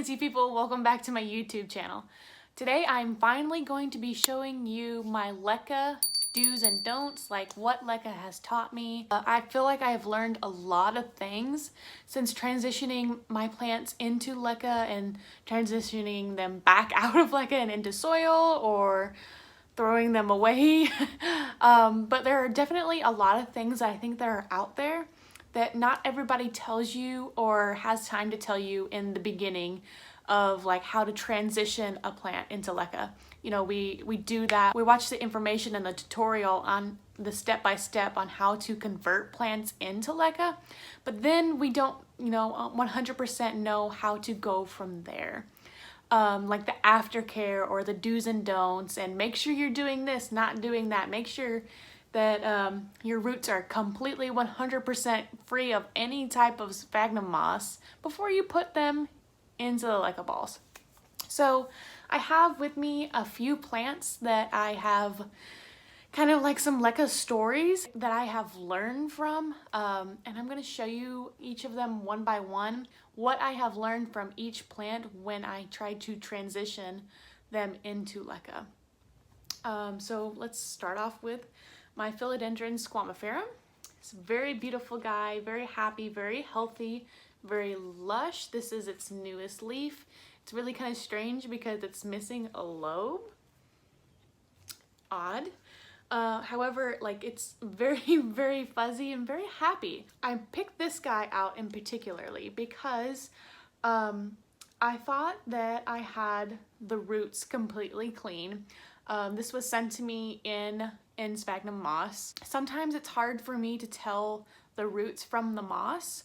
planty people, welcome back to my YouTube channel. Today I'm finally going to be showing you my Leca do's and don'ts, like what Leca has taught me. I feel like I have learned a lot of things since transitioning my plants into Leca and transitioning them back out of Leca and into soil or throwing them away. But there are definitely a lot of things that I think that are out there that not everybody tells you or has time to tell you in the beginning of like how to transition a plant into Leca. You know, we do that. We watch the information and the tutorial on the step-by-step on how to convert plants into Leca, but then we don't, 100% know how to go from there. Like the aftercare or the do's and don'ts, and make sure you're doing this, not doing that. Make sure that your roots are completely 100% free of any type of sphagnum moss before you put them into the Leca balls. So I have with me a few plants that I have kind of like some Leca stories that I have learned from, and I'm going to show you each of them one by one, what I have learned from each plant when I tried to transition them into Leca. So let's start off with my Philodendron squamiferum. It's a very beautiful guy, very happy, very healthy, very lush. This is its newest leaf. It's really kind of strange because it's missing a lobe. Odd. However, like it's very, very fuzzy and very happy. I picked this guy out in particularly because I thought that I had the roots completely clean. This was sent to me in sphagnum moss. Sometimes it's hard for me to tell the roots from the moss,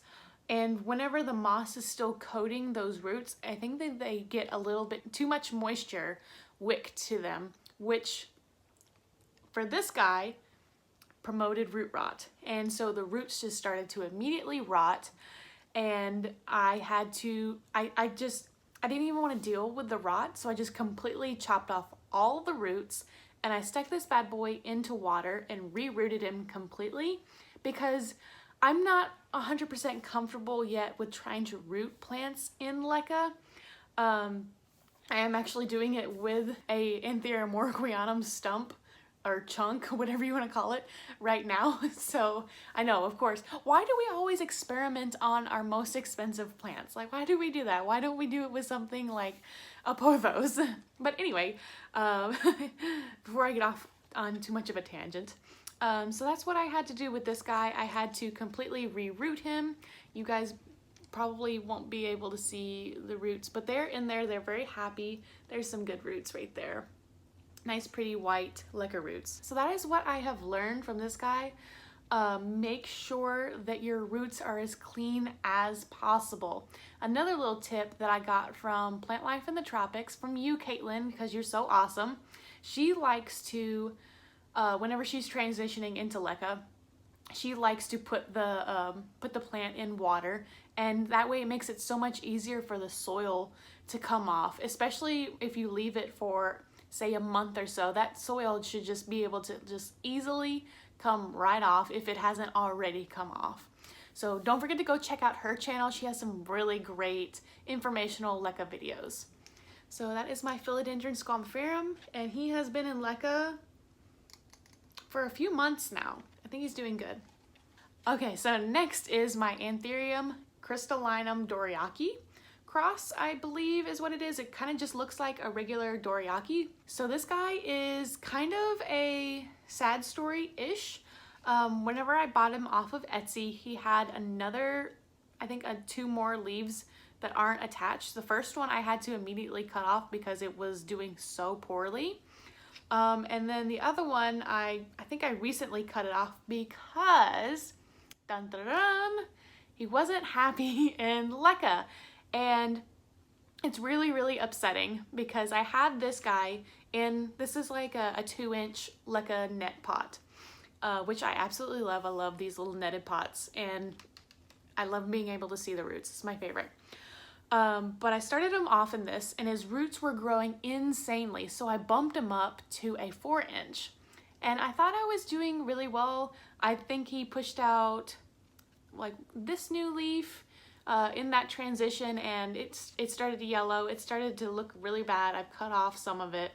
and whenever the moss is still coating those roots, I think that they get a little bit too much moisture wick to them, which for this guy promoted root rot. And so the roots just started to immediately rot, and I didn't even want to deal with the rot, so I just completely chopped off all the roots and I stuck this bad boy into water and re-rooted him completely, because I'm not 100% comfortable yet with trying to root plants in Leca. I am actually doing it with a Anthurium morquianum stump or chunk, whatever you want to call it, right now. So I know, of course, why do we always experiment on our most expensive plants? Like, why do we do that? Why don't we do it with something like a pothos? But anyway, before I get off on too much of a tangent, so that's what I had to do with this guy. I had to completely re-root him. You guys probably won't be able to see the roots, but they're in there. They're very happy. There's some good roots right there. Nice pretty white Leca roots. So that is what I have learned from this guy. Make sure that your roots are as clean as possible. Another little tip that I got from Plant Life in the Tropics, from you, Caitlin, because you're so awesome. She likes to, whenever she's transitioning into Leca, she likes to put the plant in water, and that way it makes it so much easier for the soil to come off, especially if you leave it for say a month or so. That soil should just be able to just easily come right off if it hasn't already come off. So don't forget to go check out her channel. She has some really great informational Leca videos. So that is my Philodendron squamiferum, and he has been in Leca for a few months now. I think he's doing good. Okay, so next is my Anthurium crystallinum Doriaki cross, I believe is what it is. It kind of just looks like a regular Doriaki. So this guy is kind of a sad story-ish. Whenever I bought him off of Etsy, he had another, I think two more leaves that aren't attached. The first one I had to immediately cut off because it was doing so poorly. And then the other one, I think I recently cut it off because, dun dun dun, he wasn't happy in Leca. And it's really, really upsetting because I had this guy in, this is like a 2-inch Leca net pot, which I absolutely love. I love these little netted pots, and I love being able to see the roots. It's my favorite. But I started him off in this, and his roots were growing insanely, so I bumped him up to a 4-inch. And I thought I was doing really well. I think he pushed out like this new leaf, in that transition, and it started to yellow. It started to look really bad. I've cut off some of it.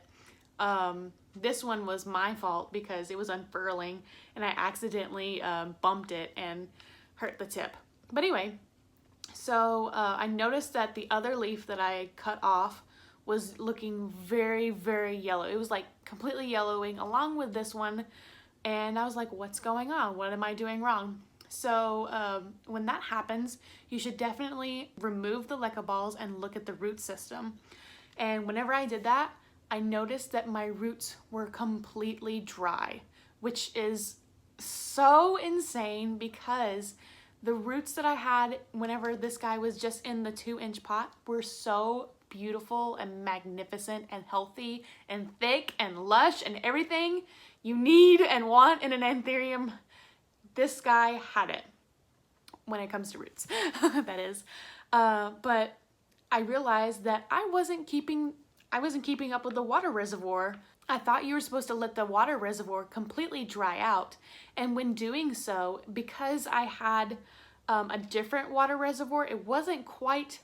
This one was my fault because it was unfurling and I accidentally bumped it and hurt the tip. But anyway, so I noticed that the other leaf that I cut off was looking very, very yellow. It was like completely yellowing along with this one. And I was like, what's going on? What am I doing wrong? So when that happens, you should definitely remove the leca balls and look at the root system. And whenever I did that, I noticed that my roots were completely dry, which is so insane because the roots that I had whenever this guy was just in the 2-inch pot were so beautiful and magnificent and healthy and thick and lush and everything you need and want in an Anthurium. This guy had it when it comes to roots, that is. But I realized that I wasn't keeping up with the water reservoir. I thought you were supposed to let the water reservoir completely dry out. And when doing so, because I had a different water reservoir, it wasn't quite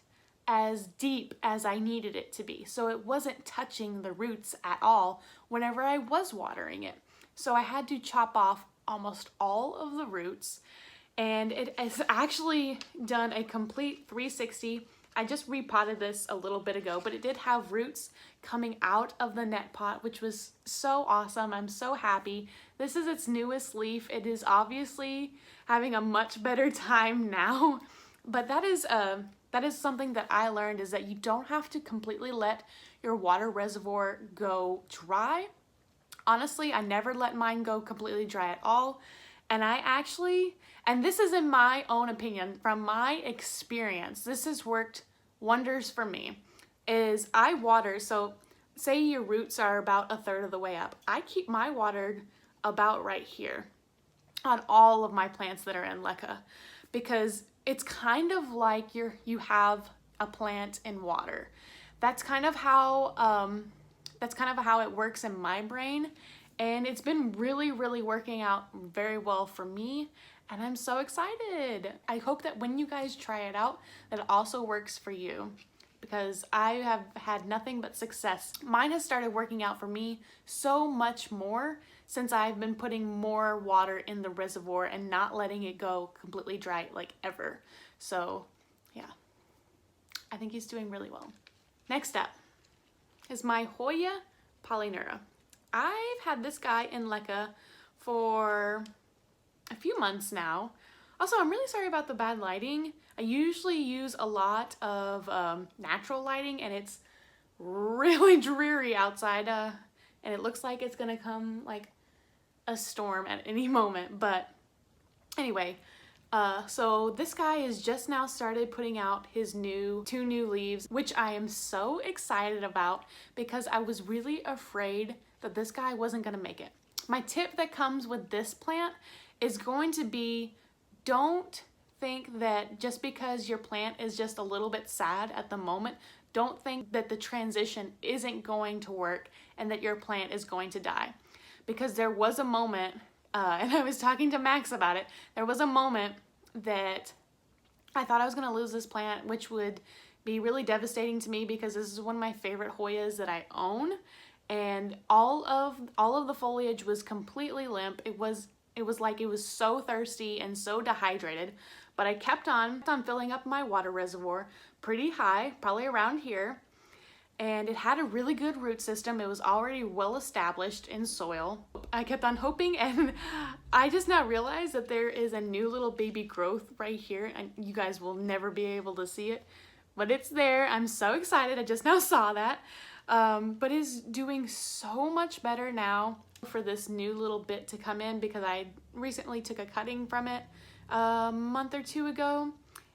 as deep as I needed it to be. So it wasn't touching the roots at all whenever I was watering it. So I had to chop off almost all of the roots, and it has actually done a complete 360. I just repotted this a little bit ago, but it did have roots coming out of the net pot, which was so awesome. I'm so happy. This is its newest leaf. It is obviously having a much better time now, but that is something that I learned, is that you don't have to completely let your water reservoir go dry. Honestly, I never let mine go completely dry at all. And I actually, and this is in my own opinion, from my experience, this has worked wonders for me, is I water, so say your roots are about 1/3 of the way up. I keep my watered about right here on all of my plants that are in Leca, because it's kind of like you have a plant in water. That's kind of how it works in my brain. And it's been really, really working out very well for me. And I'm so excited. I hope that when you guys try it out, that it also works for you, because I have had nothing but success. Mine has started working out for me so much more since I've been putting more water in the reservoir and not letting it go completely dry like ever. So yeah, I think he's doing really well. Next up is my Hoya polyneura. I've had this guy in Leca for a few months now. Also, I'm really sorry about the bad lighting. I usually use a lot of natural lighting, and it's really dreary outside, and it looks like it's gonna come like a storm at any moment. But anyway, so this guy has just now started putting out his two new leaves, which I am so excited about because I was really afraid that this guy wasn't gonna make it. My tip that comes with this plant is going to be, don't think that just because your plant is just a little bit sad at the moment, don't think that the transition isn't going to work and that your plant is going to die. Because there was a moment, and I was talking to Max about it, there was a moment that I thought I was gonna lose this plant, which would be really devastating to me because this is one of my favorite Hoyas that I own. And all of the foliage was completely limp. It was like it was so thirsty and so dehydrated, but I kept on filling up my water reservoir pretty high, probably around here, and it had a really good root system. It was already well established in soil. I kept on hoping, and I just now realized that there is a new little baby growth right here, and you guys will never be able to see it, but it's there. I'm so excited. I just now saw that. But is doing so much better now for this new little bit to come in, because I recently took a cutting from it a month or 2 ago,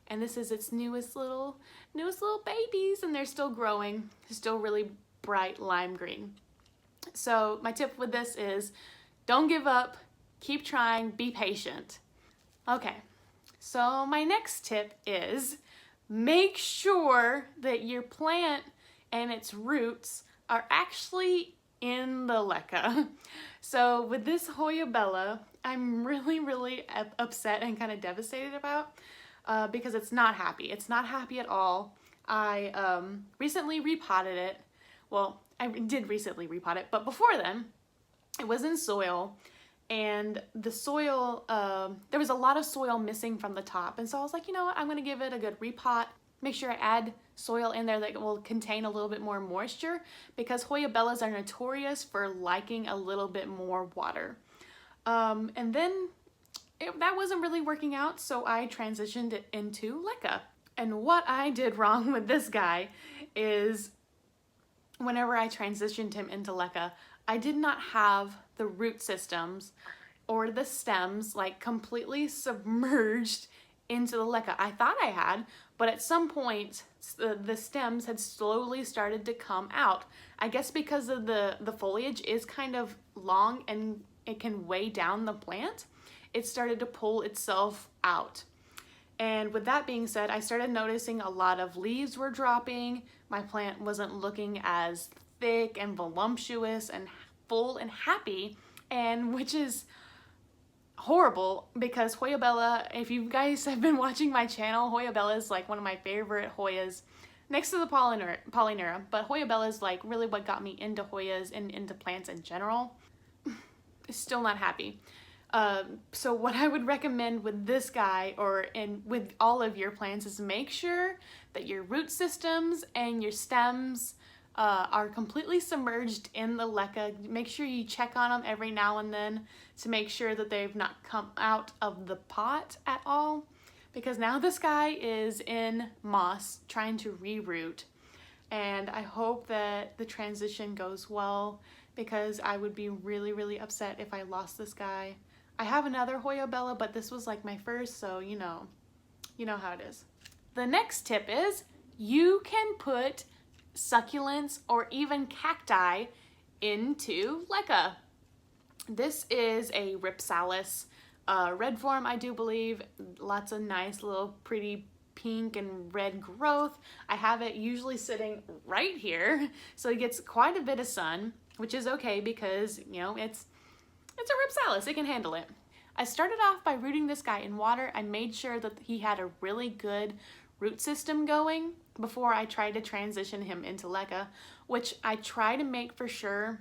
and this is its newest little babies, and they're still growing. They're still really bright lime green. So my tip with this is, don't give up, keep trying, be patient. Okay, so my next tip is, make sure that your plant and its roots are actually in the Leca. So with this Hoya Bella, I'm really, really upset and kind of devastated about. because it's not happy. It's not happy at all. I recently repotted it. Well, I did recently repot it, but before then, it was in soil, and the soil, there was a lot of soil missing from the top, and so I was like, you know what, I'm gonna give it a good repot, make sure I add soil in there that will contain a little bit more moisture, because Hoya bellas are notorious for liking a little bit more water. And then that wasn't really working out, so I transitioned it into Leca. And what I did wrong with this guy is whenever I transitioned him into Leca, I did not have the root systems or the stems like completely submerged into the Leca. I thought I had, but at some point the stems had slowly started to come out. I guess because of the foliage is kind of long and it can weigh down the plant, it started to pull itself out. And with that being said, I started noticing a lot of leaves were dropping. My plant wasn't looking as thick and voluptuous and full and happy, and which is horrible because Hoya bella, if you guys have been watching my channel, Hoya bella is like one of my favorite Hoyas next to the polyneura, but Hoya bella is like really what got me into Hoyas and into plants in general. Still not happy. So what I would recommend with this guy or with all of your plants is make sure that your root systems and your stems are completely submerged in the Leca. Make sure you check on them every now and then to make sure that they've not come out of the pot at all, because now this guy is in moss trying to reroot, and I hope that the transition goes well, because I would be really, really upset if I lost this guy. I have another Hoya bella, but this was like my first, so you know how it is. The next tip is you can put succulents or even cacti into Leca. This is a Ripsalis red form, I do believe. Lots of nice little pretty pink and red growth. I have it usually sitting right here, so it gets quite a bit of sun, which is okay because, you know, it's a Ripsalis, it can handle it. I started off by rooting this guy in water. I made sure that he had a really good root system going before I tried to transition him into Leca, which I try to make for sure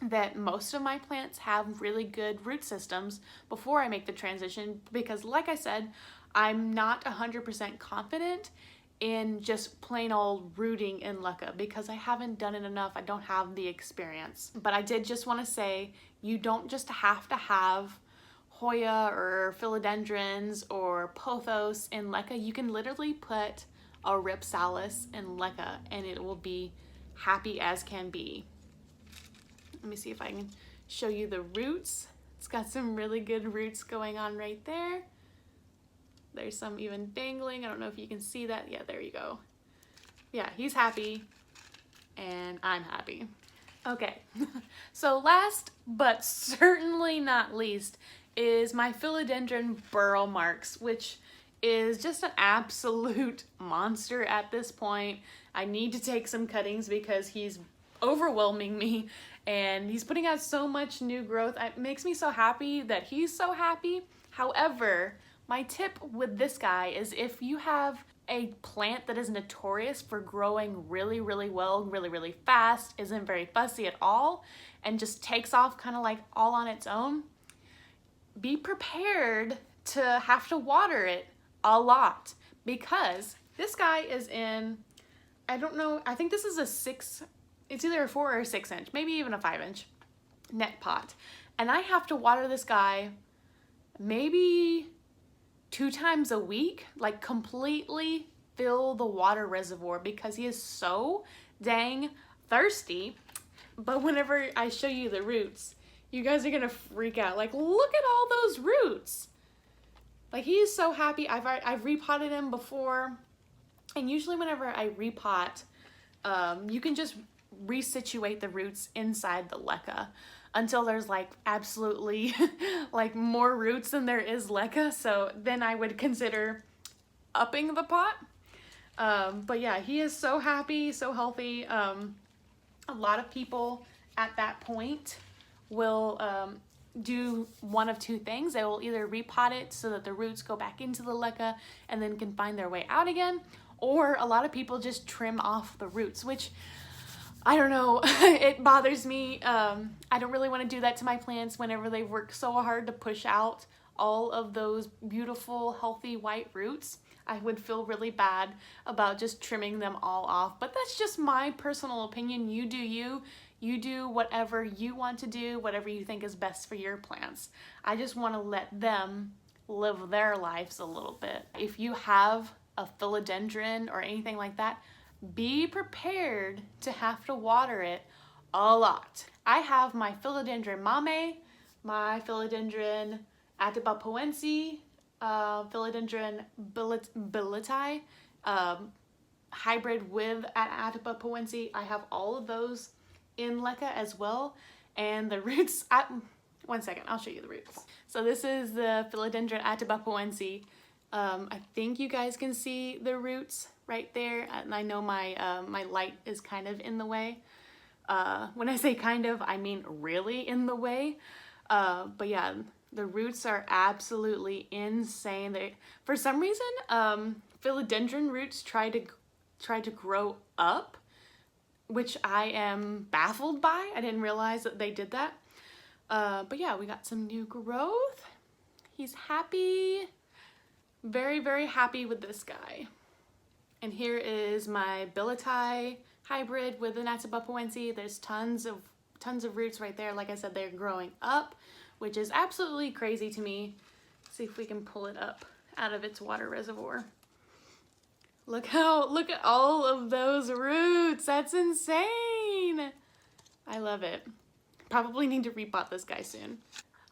that most of my plants have really good root systems before I make the transition, because like I said, I'm not 100% confident in just plain old rooting in Leca because I haven't done it enough. I don't have the experience. But I did just want to say, you don't just have to have Hoya or philodendrons or pothos in Leca. You can literally put a Ripsalis in Leca and it will be happy as can be. Let me see if I can show you the roots. It's got some really good roots going on right there. There's some even dangling. I don't know if you can see that. Yeah, there you go. Yeah, he's happy and I'm happy. Okay, so last but certainly not least is my philodendron burl marks, which is just an absolute monster at this point. I need to take some cuttings because he's overwhelming me and he's putting out so much new growth. It makes me so happy that he's so happy. However, my tip with this guy is if you have a plant that is notorious for growing really, really well, really, really fast, isn't very fussy at all, and just takes off kind of like all on its own, be prepared to have to water it a lot, because this guy is in, I don't know, I think this is it's either a 4 or 6 inch, maybe even a 5 inch net pot. And I have to water this guy maybe 2 times a week, like completely fill the water reservoir because he is so dang thirsty. But whenever I show you the roots, you guys are gonna freak out. Like, look at all those roots. Like, he is so happy. I've repotted him before, and usually whenever I repot, you can just resituate the roots inside the Leca until there's like absolutely like more roots than there is Leca. So then I would consider upping the pot. But yeah, he is so happy, so healthy. A lot of people at that point will do one of two things. They will either repot it so that the roots go back into the leca and then can find their way out again, or a lot of people just trim off the roots, which I don't know, it bothers me. I don't really want to do that to my plants whenever they work so hard to push out all of those beautiful, healthy white roots. I would feel really bad about just trimming them all off, but that's just my personal opinion. You do you. You do whatever you want to do, whatever you think is best for your plants. I just want to let them live their lives a little bit. If you have a philodendron or anything like that, be prepared to have to water it a lot. I have my philodendron mame, my philodendron atabapoense, philodendron billeti, hybrid with atabapoense. I have all of those in leca as well, and the roots, one second, I'll show you the roots. So this is the philodendron atabapoense. I think you guys can see the roots right there, and I know my my light is kind of in the way. When I say kind of, I mean really in the way. But yeah, the roots are absolutely insane. They, for some reason, philodendron roots try to grow up, which I am baffled by. I didn't realize that they did that. But yeah, we got some new growth. He's happy. Very, very happy with this guy. And here is my billeti hybrid with an atabapoense. There's tons of roots right there. Like I said, they're growing up, which is absolutely crazy to me. Let's see if we can pull it up out of its water reservoir. Look at all of those roots. That's insane. I love it. Probably need to repot this guy soon.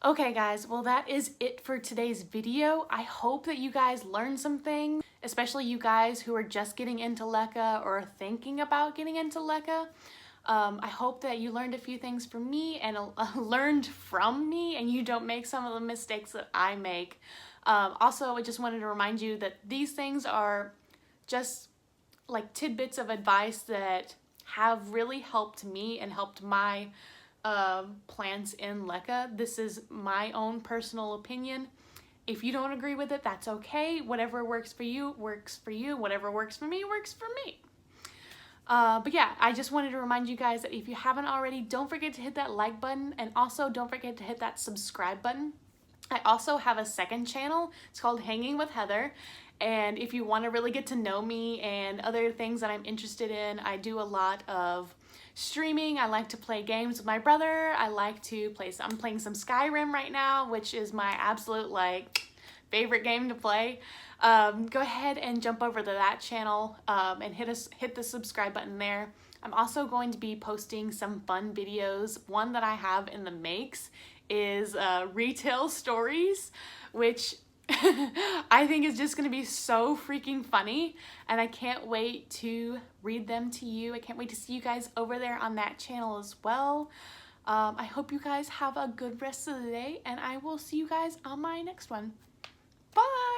Okay guys, well that is it for today's video. I hope that you guys learned something, especially you guys who are just getting into leca or thinking about getting into leca. I hope that you learned a few things from me and learned from me, and you don't make some of the mistakes that I make. Also, I just wanted to remind you that these things are just like tidbits of advice that have really helped me and helped my plants in leca. This is my own personal opinion. If you don't agree with it, that's okay. Whatever works for you, works for you. Whatever works for me, works for me. But yeah, I just wanted to remind you guys that if you haven't already, don't forget to hit that like button, and also don't forget to hit that subscribe button. I also have a second channel. It's called Hanging with Heather. And if you want to really get to know me and other things that I'm interested in, I do a lot of streaming. I like to play games with my brother. I like to play I'm playing some Skyrim right now, which is my absolute like favorite game to play. Go ahead and jump over to that channel and hit the subscribe button there. I'm also going to be posting some fun videos. One that I have in the makes is retail stories, which I think is just going to be so freaking funny, and I can't wait to read them to you. I can't wait to see you guys over there on that channel as well. I hope you guys have a good rest of the day, and I will see you guys on my next one. Bye!